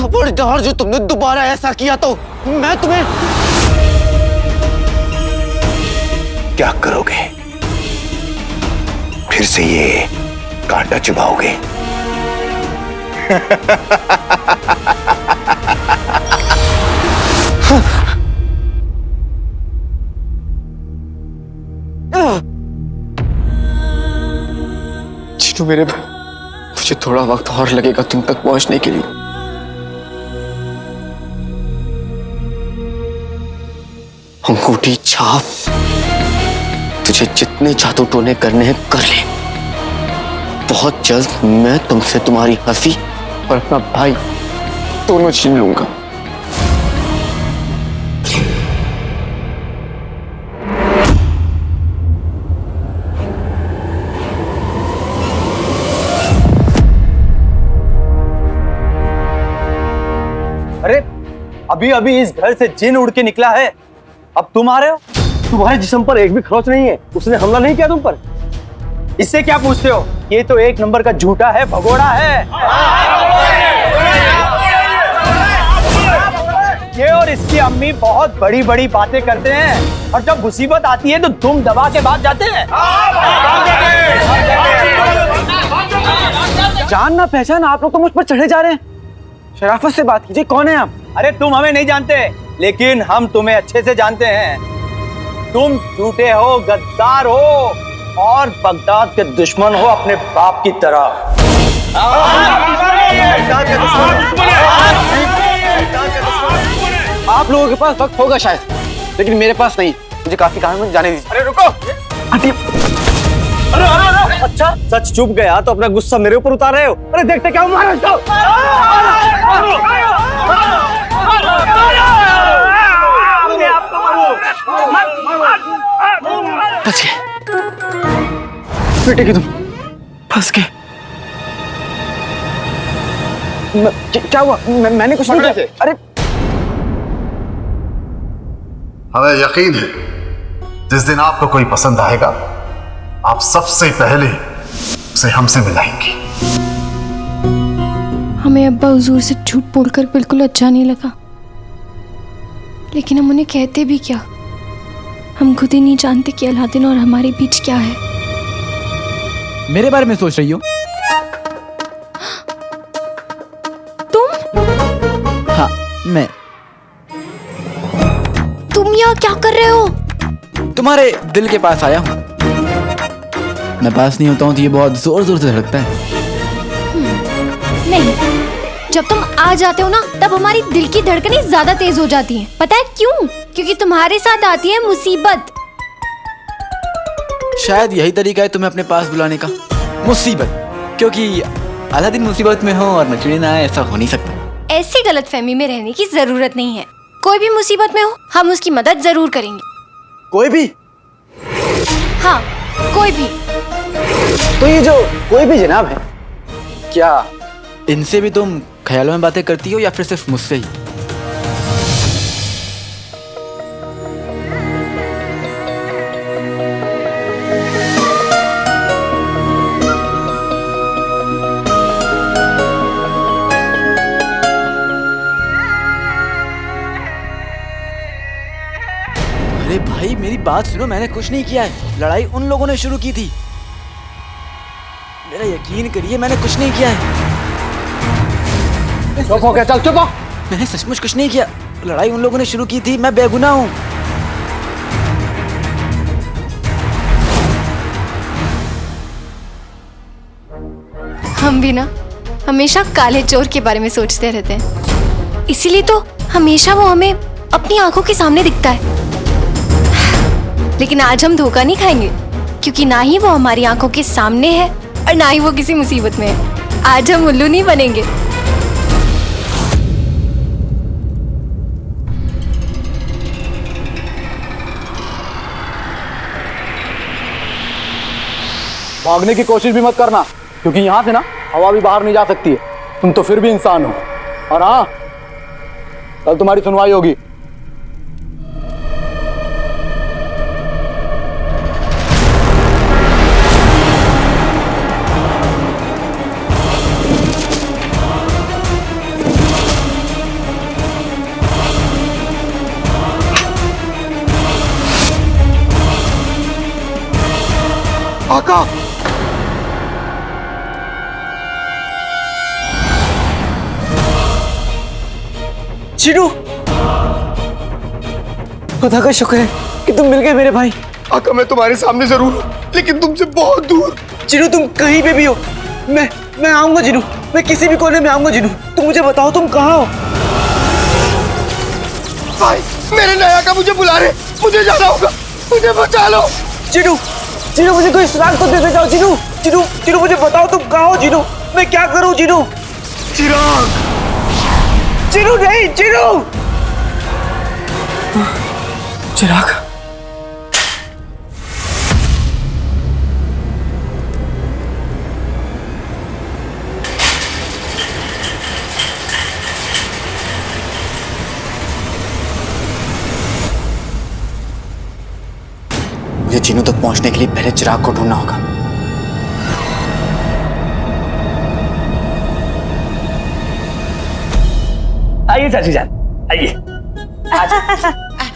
खबरदार, जो तुमने दोबारा ऐसा किया तो मैं तुम्हें। क्या करोगे? फिर से ये कांटा चुभाओगे? चिन्नू मेरे, मुझे थोड़ा वक्त और लगेगा तुम तक पहुंचने के लिए। अंगूठी छाप, तुझे जितने जादू टोने करने हैं कर ले। बहुत जल्द मैं तुमसे तुम्हारी हंसी और अपना भाई दोनों छीन लूंगा। अरे अभी अभी इस घर से जिन उड़ के निकला है, अब तुम आ रहे हो? तुम्हारे जिस्म पर एक भी खरोच नहीं है, उसने हमला नहीं किया तुम पर। इससे क्या पूछते हो? ये तो एक नंबर का झूठा है, भगोड़ा है। ये और इसकी अम्मी बहुत बड़ी बड़ी बातें करते हैं, और जब मुसीबत आती है तो दुम दबा के भाग जाते हैं। जान ना पहचान, आप लोग तो मुझ पर चढ़े जा रहे हैं। शराफत से बात कीजिए, कौन है आप? अरे तुम हमें नहीं जानते, लेकिन हम तुम्हें अच्छे से जानते हैं। तुम झूठे हो, गद्दार हो और बगदाद के दुश्मन हो अपने बाप की तरह। आप लोगों के पास वक्त होगा शायद, लेकिन मेरे पास नहीं। मुझे काफी काम है, जाने दीजिए। अरे रुको, हटिए। अरे अच्छा, सच चुप गया तो अपना गुस्सा मेरे ऊपर उतार रहे हो? अरे देखते क्या मारो इसको। बच गए बेटे की तुम, फंस गए। क्या हुआ? मैंने कुछ नहीं किया। अरे हमें यकीन है जिस दिन आपको कोई पसंद आएगा, आप सबसे पहले उसे हमसे मिलाएंगी। हमें अब्बा हुजूर से झूठ बोलकर बिल्कुल अच्छा नहीं लगा, लेकिन हम उन्हें कहते भी क्या? हम खुद ही नहीं जानते कि अलादीन और हमारे बीच क्या है। मेरे बारे में सोच रही हो? तुम? हाँ, मैं। तुम यहाँ क्या कर रहे हो? तुम्हारे दिल के पास आया हूँ। मैं पास नहीं होता हूँ तो ये बहुत जोर जोर से धड़कता है। नहीं, जब तुम आ जाते हो ना, तब हमारी दिल की धड़कनें ज्यादा तेज हो जाती हैं। पता है क्यों? क्योंकि तुम्हारे साथ आती है मुसीबत। शायद यही तरीका है तुम्हें अपने पास बुलाने का, मुसीबत। क्योंकि अलादीन मुसीबत में हो और नचने ना आए, ऐसा हो नहीं सकता। ऐसी गलतफहमी में रहने की जरूरत नहीं है। कोई भी मुसीबत में हो, हम उसकी मदद जरूर करेंगे। कोई भी? हाँ, कोई भी। तो ये जो कोई भी जनाब है, क्या इनसे भी तुम ख्यालों में बातें करती हो या फिर सिर्फ मुझसे ही? अरे भाई मेरी बात सुनो, मैंने कुछ नहीं किया है। लड़ाई उन लोगों ने शुरू की थी। मेरा यकीन करिए, मैंने कुछ नहीं किया है। चुप हो गया? चल चुप हो। मैंने सचमुच कुछ नहीं किया। लड़ाई उन लोगों ने शुरू की थी, मैं बेगुनाह हूँ। हम भी ना हमेशा काले चोर के बारे में सोचते रहते हैं, इसीलिए तो हमेशा वो हमें अपनी आंखों के सामने दिखता है। लेकिन आज हम धोखा नहीं खाएंगे, क्योंकि ना ही वो हमारी आंखों के सामने है और ना ही वो किसी मुसीबत में है। आज हम उल्लू नहीं बनेंगे। भागने की कोशिश भी मत करना, क्योंकि यहाँ से ना हवा भी बाहर नहीं जा सकती है। तुम तो फिर भी इंसान हो। और हाँ, कल तुम्हारी सुनवाई होगी। आका। चिरू, खुदा का शुक्र है कि तुम मिल गए मेरे भाई। आका मैं तुम्हारे सामने जरूर हूँ, लेकिन तुमसे बहुत दूर। चिरू तुम कहीं पे भी हो, मैं आऊंगा चिरू, मैं किसी भी कोने में आऊंगा चिरू। तुम मुझे बताओ तुम कहाँ हो। भाई मेरे नया आका मुझे बुला रहे, मुझे जाना होगा, मुझे बचा लो। चिरू, चिरू मुझे कोई सुराग तो दे जाओ चिरू। चिरू, चिरू मुझे बताओ तुम कहाँ हो चिरू, मैं क्या करूँ चिरू। चिराग, चिरू नहीं, चिरू। चिराग, मुझे चिनू तक पहुंचने के लिए पहले चिराग को ढूंढना होगा। आइए चाची जान, आइए।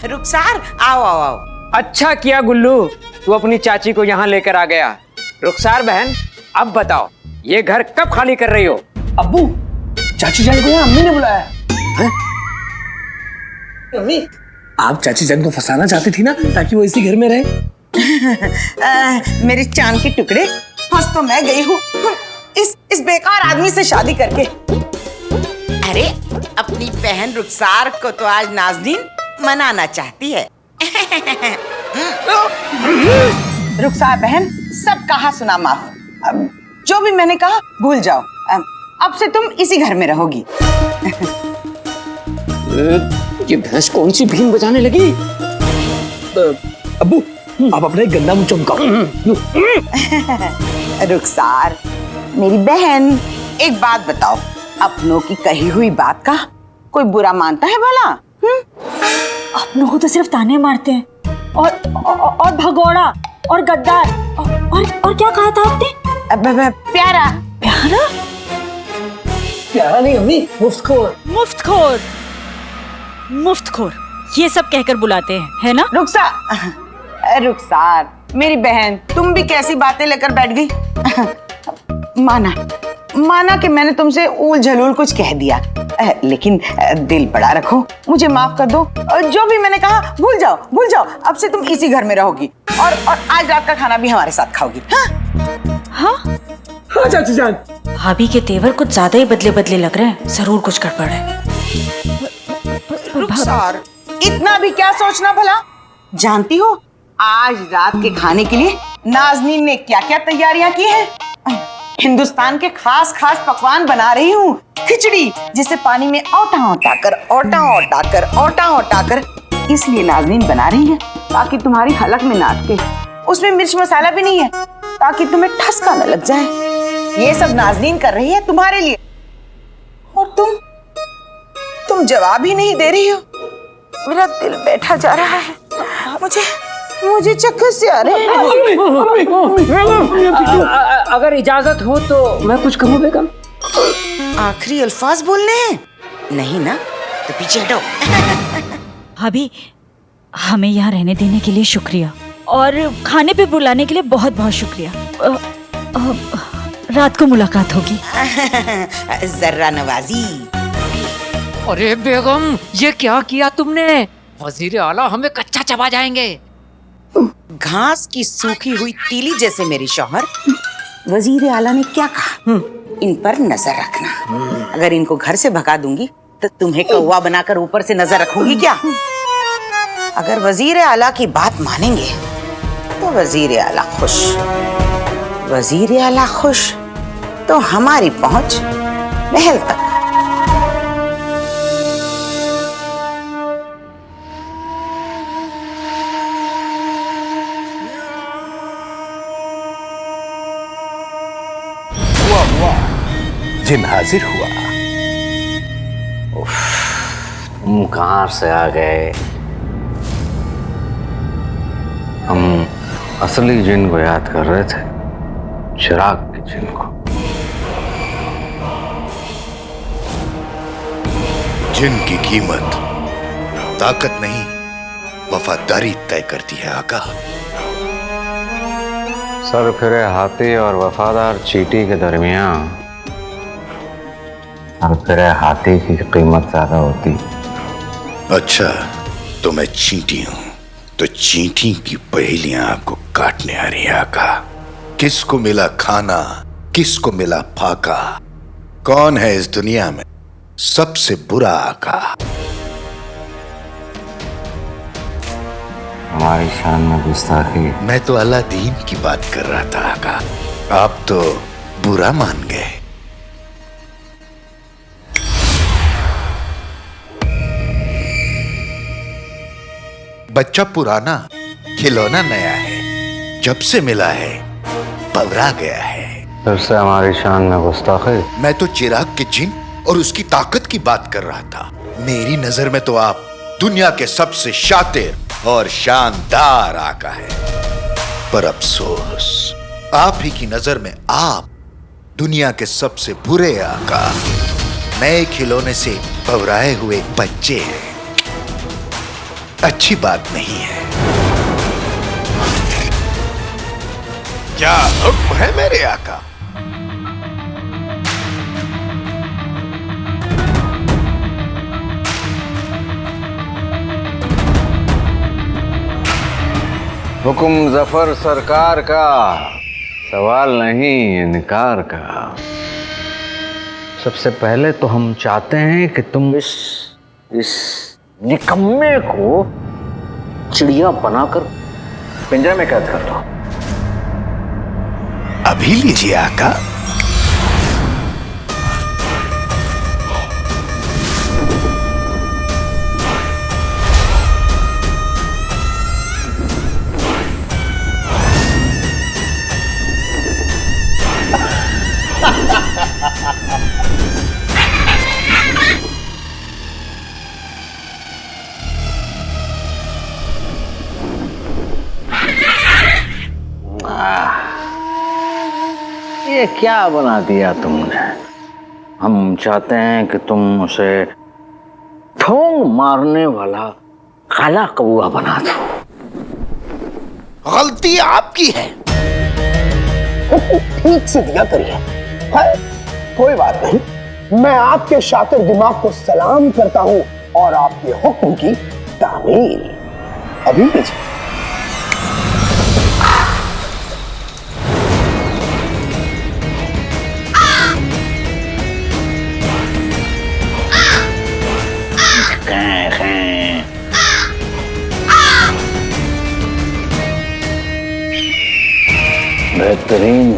रुखसार, आओ आओ आओ। अच्छा किया गुल्लू, तू अपनी चाची को यहाँ लेकर आ गया। रुखसार बहन, अब बताओ ये घर कब खाली कर रही हो? अब्बू, चाची जान को यहाँ अम्मी ने बुलाया है। अम्मी, आप चाची जान को फंसाना चाहती थी ना, ताकि वो इसी घर में रहे। मेरे चांद के टुकड़े, फंस तो मैं गई हूँ इस बेकार आदमी से शादी करके। अरे अपनी बहन रुखसार को तो आज नाज़नीन मनाना चाहती है। रुखसार बहन, सब कहा सुना माफ। अब जो भी मैंने कहा भूल जाओ। अब से तुम इसी घर में रहोगी। ये भैंस कौन सी भीम बजाने लगी? अब्बू, आप अपना एक गंदा मुंह चमकाओ। रुखसार मेरी बहन, एक बात बताओ, अपनों की कही हुई बात का कोई बुरा मानता है भला? अपनों को तो सिर्फ ताने मारते हैं और भगोड़ा और गद्दार और क्या कहा था आपने? प्यारा। प्यारा? प्यारा नहीं अम्मी, मुफ्तखोर। मुफ्तखोर, मुफ्तखोर, ये सब कहकर बुलाते हैं, है ना? रुखसार मेरी बहन, तुम भी कैसी बातें लेकर बैठ गई। माना कि मैंने तुमसे ऊल झलूल कुछ कह दिया, लेकिन दिल बड़ा रखो, मुझे माफ कर दो। जो भी मैंने कहा भूल जाओ। अब से तुम इसी घर में रहोगी और आज रात का खाना भी हमारे साथ खाओगी। हाँ हाँ चाची जान। भाभी के तेवर कुछ ज्यादा ही बदले लग रहे हैं, जरूर कुछ गड़बड़ है। रुखसार, इतना भी क्या सोचना भला? जानती हो आज रात के खाने के लिए नाज़नीन ने क्या क्या तैयारियां की हैं? हिंदुस्तान के खास पकवान बना रही हूँ। खिचड़ी, जिसे पानी में औटा कर इसलिए नाज़नीन बना रही है ताकि तुम्हारी हलक में ना अटके। उसमें मिर्च मसाला भी नहीं है ताकि तुम्हें ठसका न लग जाए। ये सब नाज़नीन कर रही है तुम्हारे लिए, और तुम जवाब ही नहीं दे रही हो। मेरा दिल बैठा जा रहा है, मुझे चक्कर से आ रहे हैं। अगर इजाजत हो तो मैं कुछ कहूँ बेगम? आखिरी अल्फाज बोलने हैं? नहीं ना, तो पीछे हटो। भाभी, हमें यहाँ रहने देने के लिए शुक्रिया और खाने पे बुलाने के लिए बहुत बहुत शुक्रिया। रात को मुलाकात होगी। जर्रा नवाजी। अरे बेगम, ये क्या किया तुमने? वजीर आला हमें कच्चा चबा जाएंगे। घास की सूखी हुई तीली जैसे मेरे शौहर। वजीर आला ने क्या कहा? इन पर नजर रखना। अगर इनको घर से भगा दूंगी तो तुम्हें कौवा बनाकर ऊपर से नजर रखूंगी क्या? अगर वजीर आला की बात मानेंगे तो वजीर आला खुश, वजीर आला खुश तो हमारी पहुंच महल तक। जिन हाजिर हुआ। तुम कहाँ से आ गए? हम असली जिन को याद कर रहे थे, चिराग के जिन को। जिन की कीमत ताकत नहीं, वफादारी तय करती है आका। सर फिरे हाथी और वफादार चींटी के दरमियान सर फिरे हाथी की कीमत ज्यादा होती। अच्छा, तो मैं चींटी हूं, तो चींटी की पहेलियां आपको काटने आ रही है आका। किसको मिला खाना, किसको मिला फाका, कौन है इस दुनिया में सबसे बुरा आका? हमारी शान में गुस्ताखी। मैं तो अलादीन की बात कर रहा था आका, आप तो बुरा मान गए। बच्चा पुराना, खिलौना नया है, जब से मिला है पवरा गया है। फिर से हमारी शान में गुस्ताखी। मैं तो चिराग के जिन और उसकी ताकत की बात कर रहा था। मेरी नजर में तो आप दुनिया के सबसे शातिर और शानदार आका है, पर अफसोस आप ही की नजर में आप दुनिया के सबसे बुरे आका, नए खिलौने से भवराए हुए बच्चे हैं। अच्छी बात नहीं है। क्या हुक्म है मेरे आका? हुक्म जफर सरकार का, सवाल नहीं इनकार का। सबसे पहले तो हम चाहते हैं कि तुम इस निकम्मे को चिड़िया बनाकर पिंजरे में कैद कर दो। अभी लीजिए आका। ये क्या बना दिया तुमने? हम चाहते हैं कि तुम उसे ठोंग मारने वाला काला कौवा बना दो। गलती आपकी है। ठीक से दिया करिए। कोई बात नहीं, मैं आपके शातिर दिमाग को सलाम करता हूं और आपके हुक्म की तामील। अभी लीजिए। बेहतरीन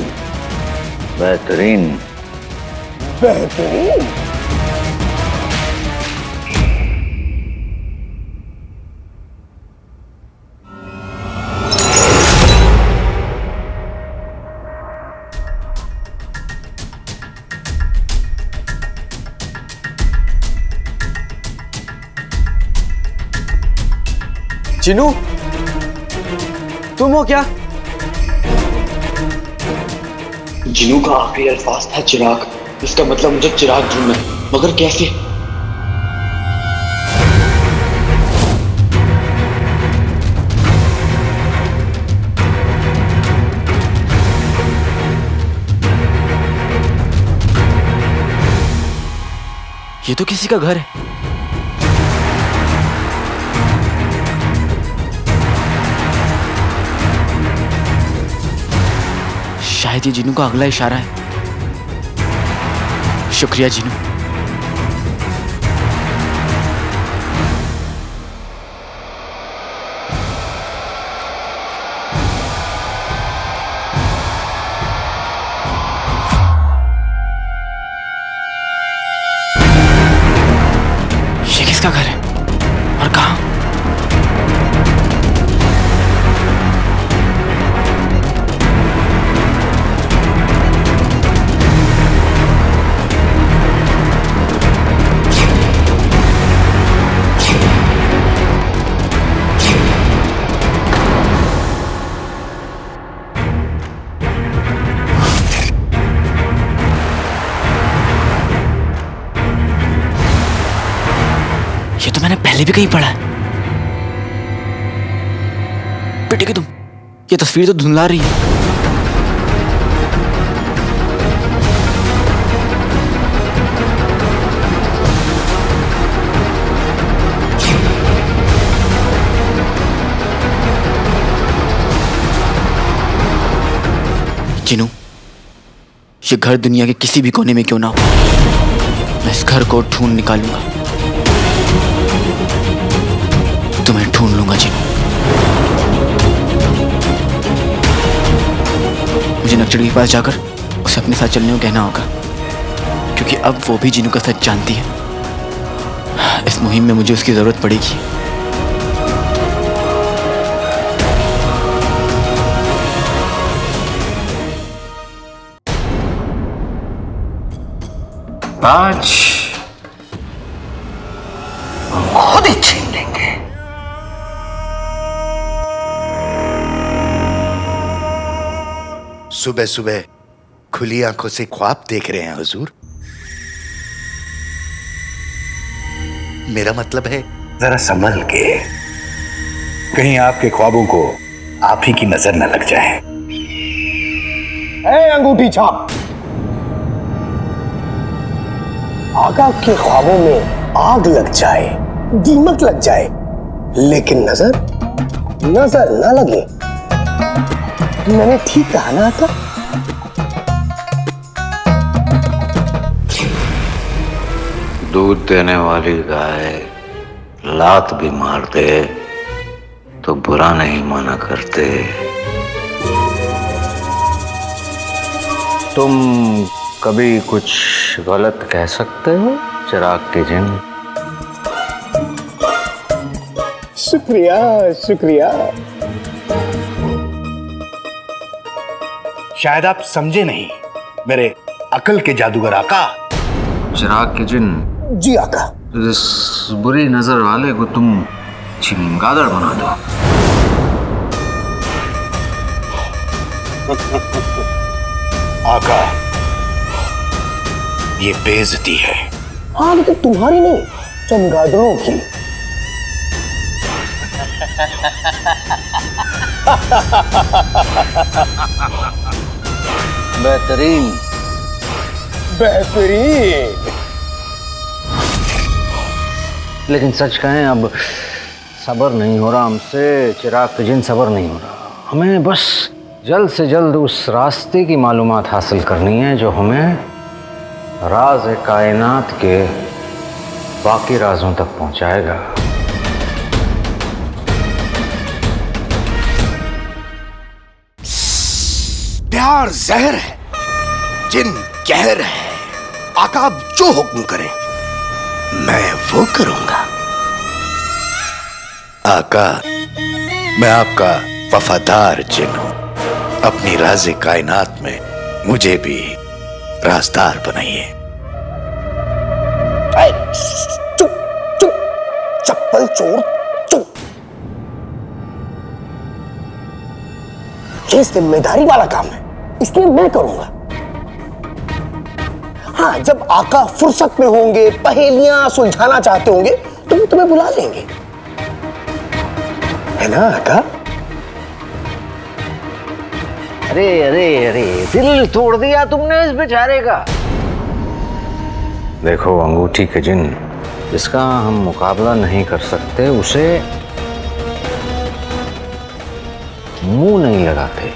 बेहतरीन बेहतरीन। जिनू, तुम हो क्या? जिनू का आखिरी अल्फाज था चिराग। इसका मतलब मुझे चिराग ढूंढना है, मगर कैसे? ये तो किसी का घर है। शायद ये जिनू का अगला इशारा है। शुक्रिया जिनू। ये किसका घर है और कहां? ये तो मैंने पहले भी कहीं पढ़ा है। बेटे की तुम, ये तस्वीर तो धुंधला रही है। चिनू, ये घर दुनिया के किसी भी कोने में क्यों ना हो, मैं इस घर को ढूंढ निकालूंगा। तुम्हें ढूंढ लूंगा चिनू। मुझे नक्चड़ी के पास जाकर उसे अपने साथ चलने को कहना होगा, क्योंकि अब वो भी जिनू का सच जानती है। इस मुहिम में मुझे उसकी जरूरत पड़ेगी। आज हम खुद ही छीन लेंगे। सुबह सुबह खुली आंखों से ख्वाब देख रहे हैं हुजूर? मेरा मतलब है जरा संभल के, कहीं आपके ख्वाबों को आप ही की नजर न लग जाए। ए अंगूठी छाप, आका के ख्वाबों में आग लग जाए, दीमक लग जाए, लेकिन नजर न लगे। मैंने ठीक कहा ना आका? दूध देने वाली गाय लात भी मार दे तो बुरा नहीं माना करते। तुम कभी कुछ गलत कह सकते हो चिराग के जिन? शुक्रिया शुक्रिया। शायद आप समझे नहीं मेरे अकल के जादूगर आका। चिराग के जिन, जी आका। इस बुरी नजर वाले को तुम चमगादड़ बना दो। आका, ये बेइज्जती है। हाँ, लेकिन तुम्हारी नहीं, चमगादड़ों की। बेहतरीन बेहतरीन। लेकिन सच कहें, अब सब्र नहीं हो रहा हमसे चिराग के जिन, सब्र नहीं हो रहा। हमें बस जल्द से जल्द उस रास्ते की मालूमात हासिल करनी है जो हमें राज कायनात के बाकी राजों तक पहुंचाएगा। प्यार जहर है, जिन कहर है। आका, आप जो हुक्म करें मैं वो करूंगा। आका, मैं आपका वफादार जिन हूं। अपनी राज़े कायनात में मुझे भी राजदार बनाइए। चुप चुप, चप्पल चोर चुप। ये जिम्मेदारी वाला काम है, इसलिए मैं करूंगा। हाँ, जब आका फुर्सत में होंगे, पहेलियां सुलझाना चाहते होंगे, तो वो तुम्हें बुला लेंगे, है ना आका? अरे अरे अरे, दिल तोड़ दिया तुमने इस बेचारे का। देखो अंगूठी के जिन, जिसका हम मुकाबला नहीं कर सकते उसे मुंह नहीं लगाते।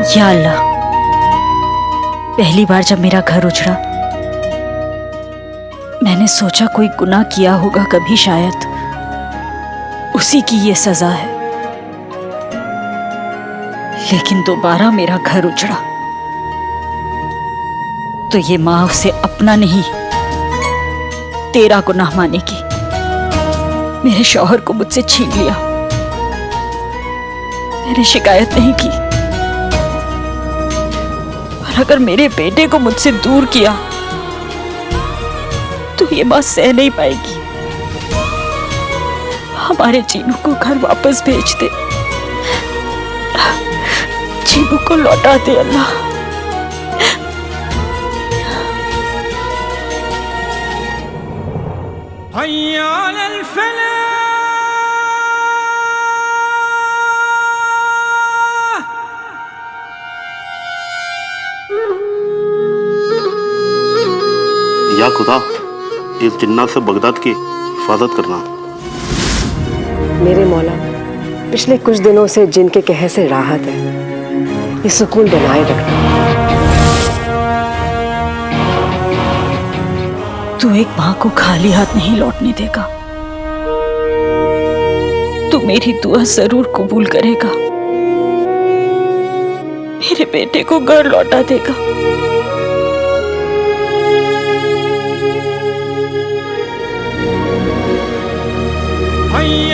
या अल्लाह, पहली बार जब मेरा घर उजड़ा, मैंने सोचा कोई गुनाह किया होगा कभी, शायद उसी की ये सजा है। लेकिन दोबारा मेरा घर उजड़ा तो ये माँ उसे अपना नहीं तेरा गुनाह मानेगी। मेरे शौहर को मुझसे छीन लिया, मैंने शिकायत नहीं की, और अगर मेरे बेटे को मुझसे दूर किया तो ये बात सह नहीं पाएगी। हमारे चीनू को घर वापस भेज दे, चीनू को लौटा दे अल्लाह। या खुदा, इस जिन्नात से बगदाद की हिफाजत करना। मेरे मौला, पिछले कुछ दिनों से जिन के कहर से राहत है, ये सुकून बनाए रखना। तू एक माँ को खाली हाथ नहीं लौटने देगा। तू मेरी दुआ जरूर कबूल करेगा, मेरे बेटे को घर लौटा देगा। Hey